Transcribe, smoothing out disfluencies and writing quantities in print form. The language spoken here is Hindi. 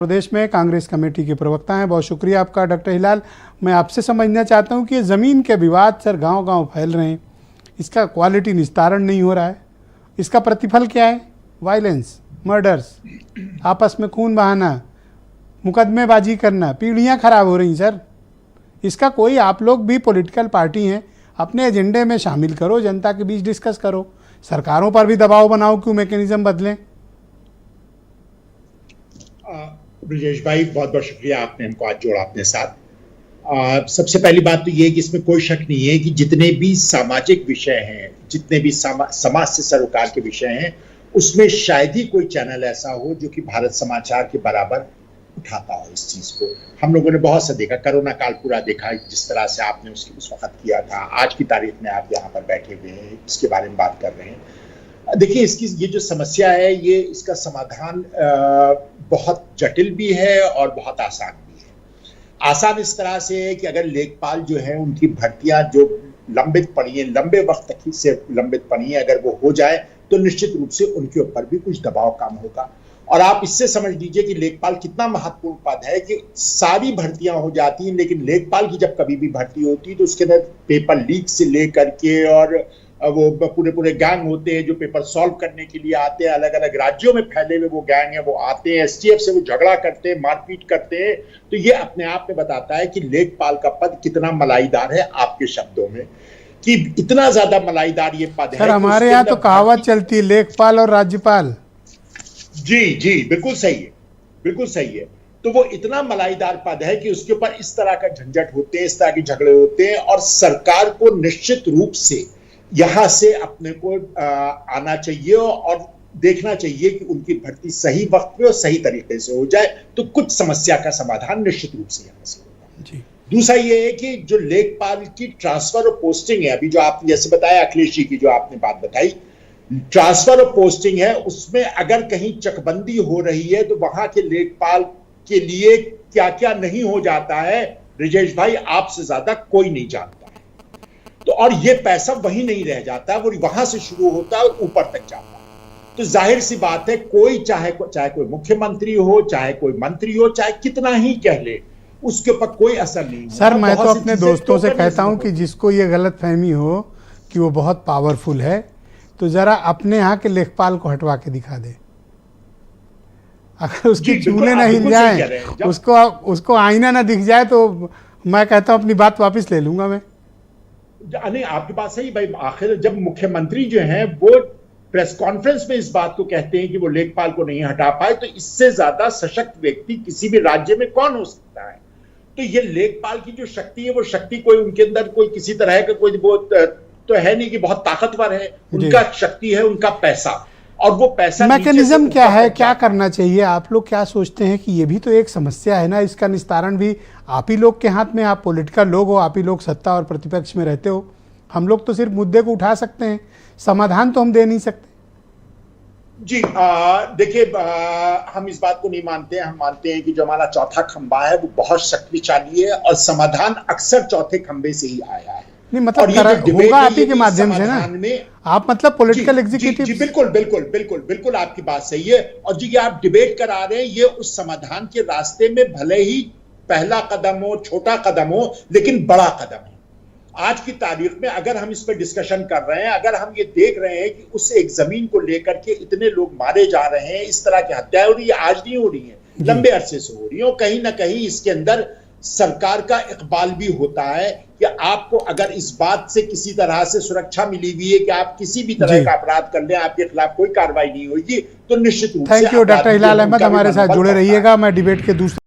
प्रदेश में कांग्रेस कमेटी के प्रवक्ता हैं। बहुत शुक्रिया आपका डॉक्टर हिलाल। मैं आपसे समझना चाहता हूं कि ये ज़मीन के विवाद सर गांव-गांव फैल रहे हैं, इसका क्वालिटी निस्तारण नहीं हो रहा है, इसका प्रतिफल क्या है? वायलेंस, मर्डर्स, आपस में खून बहाना, मुकदमेबाजी करना, पीढ़ियां खराब हो रही सर। इसका कोई, आप लोग भी पॉलिटिकल पार्टी हैं, अपने एजेंडे में शामिल करो, जनता के बीच डिस्कस करो, सरकारों पर भी दबाव बनाओ, क्यों मैकेनिज्म बदलें। ब्रजेश भाई, बहुत बहुत शुक्रिया, आपने हमको आज जोड़ा अपने साथ। सबसे पहली बात तो ये है कि इसमें कोई शक नहीं है कि जितने भी सामाजिक विषय हैं, जितने भी समाज से सरोकार के विषय हैं, उसमें शायद ही कोई चैनल ऐसा हो जो कि भारत समाचार के बराबर उठाता हो इस चीज को। हम लोगों ने बहुत सा देखा, कोरोना काल पूरा देखा, जिस तरह से आपने उस वक्त किया था, आज की तारीख में आप यहाँ पर बैठे हुए हैं, इसके बारे में बात कर रहे हैं। देखिए, इसकी ये जो समस्या है, ये इसका समाधान बहुत जटिल भी है और बहुत आसान भी है। आसान इस तरह से है कि अगर लेखपाल जो है, उनकी भर्तियां जो लंबित पड़ी है, लंबे वक्त तक से लंबित पड़ी है, अगर वो हो जाए तो निश्चित रूप से उनके ऊपर भी कुछ दबाव कम होगा। और आप इससे समझ लीजिए कि लेखपाल कितना महत्वपूर्ण पद है कि सारी भर्तियां हो जाती हैं, लेकिन लेखपाल की जब कभी भी भर्ती होती है तो उसके अंदर पेपर लीक से लेकर के, और वो पूरे गैंग होते हैं जो पेपर सॉल्व करने के लिए आते हैं, अलग अलग राज्यों में फैले हुए वो गैंग है, वो आते हैं, एसटीएफ से वो झगड़ा करते हैं, मारपीट करते हैं। तो ये अपने आप में बताता है कि लेखपाल का पद कितना मलाईदार है। आपके शब्दों में कि इतना ज्यादा मलाईदार ये पद है। सर, हमारे यहाँ तो कहावत चलती है, लेखपाल और राज्यपाल। जी, बिल्कुल सही है, बिल्कुल सही है। तो वो इतना मलाईदार पद है कि उसके ऊपर इस तरह का झंझट होते हैं, इस तरह के झगड़े होते हैं, और सरकार को निश्चित रूप से यहां से अपने को आना चाहिए और देखना चाहिए कि उनकी भर्ती सही वक्त पे और सही तरीके से हो जाए, तो कुछ समस्या का समाधान निश्चित रूप से यहां से होगा। दूसरा ये है कि जो लेखपाल की ट्रांसफर और पोस्टिंग है, अभी जो आपने जैसे बताया अखिलेश जी की जो आपने बात बताई, ट्रांसफर और पोस्टिंग है, उसमें अगर कहीं चकबंदी हो रही है तो वहां के लेखपाल के लिए क्या क्या नहीं हो जाता है, ब्रजेश भाई, आपसे ज्यादा कोई नहीं जानता। तो और ये पैसा वहीं नहीं रह जाता, वो वहां से शुरू होता है और ऊपर तक जाता है। तो जाहिर सी बात है, कोई चाहे कोई मुख्यमंत्री हो, चाहे कोई मंत्री हो, चाहे कितना ही कह ले, उसके ऊपर कोई असर नहीं। सर, मैं तो अपने दोस्तों से कहता हूं कि जिसको ये गलत फहमी हो कि वो बहुत पावरफुल है, तो जरा अपने यहाँ के लेखपाल को हटवा के दिखा दे। अगर उसकी चूल्हे न हिल जाए, उसको आईना ना दिख जाए, तो मैं कहता हूं अपनी बात वापस ले लूंगा मैं। नहीं, आपकी बात सही भाई। आखिर जब मुख्यमंत्री जो हैं वो प्रेस कॉन्फ्रेंस में इस बात को कहते हैं कि वो लेखपाल को नहीं हटा पाए, तो इससे ज्यादा सशक्त व्यक्ति किसी भी राज्य में कौन हो सकता है। तो ये लेखपाल की जो शक्ति है, वो शक्ति कोई उनके अंदर कोई किसी तरह का कोई वो तो है नहीं कि बहुत ताकतवर है। उनका शक्ति है उनका पैसा, और वो पैसा मैकेनिज्म क्या है, क्या करना चाहिए? आप लोग क्या सोचते हैं कि ये भी तो एक समस्या है ना, इसका निस्तारण भी आप ही लोग के हाथ में। आप पॉलिटिकल लोग हो, आप ही लोग सत्ता और प्रतिपक्ष में रहते हो। हम लोग तो सिर्फ मुद्दे को उठा सकते हैं, समाधान तो हम दे नहीं सकते। जी, देखिए, हम इस बात को नहीं मानते हैं। हम मानते हैं कि जो हमारा चौथा खंबा है वो बहुत शक्तिशाली है, और समाधान अक्सर चौथे खंबे से ही आया है। नहीं, मतलब होगा आप ही के माध्यम से ना, आप मतलब पॉलिटिकल एग्जीक्यूटिव। जी, बिल्कुल आपकी बात सही है। और जी, ये आप डिबेट करा रहे हैं, ये उस समाधान के रास्ते में भले ही पहला कदम हो, छोटा कदम हो, लेकिन बड़ा कदम है। आज की तारीख में अगर हम इस पर डिस्कशन कर रहे हैं, अगर हम ये देख रहे हैं कि उस एक जमीन को लेकर के इतने लोग मारे जा रहे हैं, इस तरह की हत्याएं हो रही है, आज नहीं हो रही है, लंबे अरसे से हो रही है, और कहीं ना कहीं इसके अंदर सरकार का इकबाल भी होता है कि आपको अगर इस बात से किसी तरह से सुरक्षा मिली हुई है कि आप किसी भी तरह का अपराध कर ले, आपके खिलाफ कोई कार्रवाई नहीं होगी, तो निश्चित रूप से। थैंक यू डॉक्टर हिलाल अहमद, हमारे साथ जुड़े रहिएगा। मैं डिबेट के दूसरे